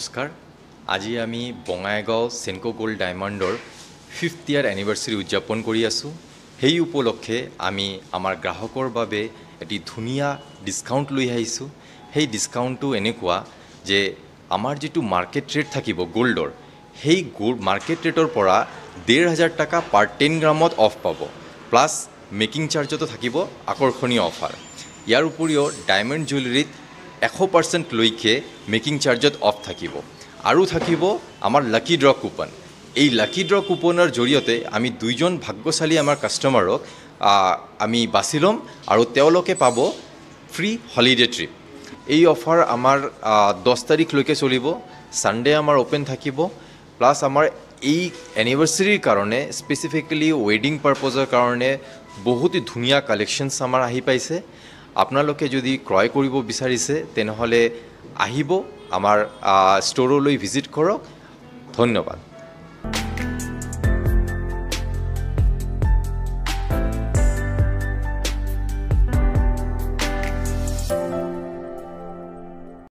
নমস্কাৰ আজি আমি বঙাইগাঁও সেনকো গোল্ড ডায়মণ্ডৰ 5th ইয়াৰ এনিভাৰ্সাৰী উদযাপন কৰি আছো সেই উপলক্ষে আমি আমাৰ গ্ৰাহকৰ বাবে এটি ধুনিয়া ডিসকাউন্ট লৈ আহিছো সেই ডিসকাউন্টটো এনেকুৱা যে আমাৰ যেটো মাৰ্কেট ৰেট থাকিব গোল্ডৰ সেই গোল্ড মাৰ্কেট ৰেটৰ পৰা 1500 টাকা পাৰ 10 গ্ৰামত অফ পাব প্লাস মেকিং চাৰ্জটো থাকিব আকৰ্ষণীয় অফাৰ ইয়াৰ উপৰিও ডায়মণ্ড জুৱেলাৰীত 100% লৈকে মেকিং চাৰ্জত অফ থাকিব আৰু থাকিব আমাৰ লাকি ড্ৰ কুপন এই লাকি ড্ৰ কুপনৰ জৰিয়তে আমি দুইজন ভাগ্যশালী আমাৰ কাস্টমাৰক আমি বাছি লম আৰু তেওঁলোকে পাব ফ্ৰী হলিডে ট্ৰিপ এই অফাৰ আমাৰ 10 তাৰিখলৈকে চলিব সানডে আমাৰ ওপেন থাকিব প্লাস আমাৰ এই এনিভাৰ্সাৰীৰ কাৰণে স্পেসিফিক্যালি ওয়েডিং পাৰপজৰ কাৰণে বহুত ধুনিয়া কালেকশনস আমাৰ আহি পাইছে আপোনালোকে যদি ক্ৰয় কৰিব বিচাৰিছে তেনেহলে আহিব আমাৰ ষ্টৰলৈ ভিজিট কৰক ধন্যবাদ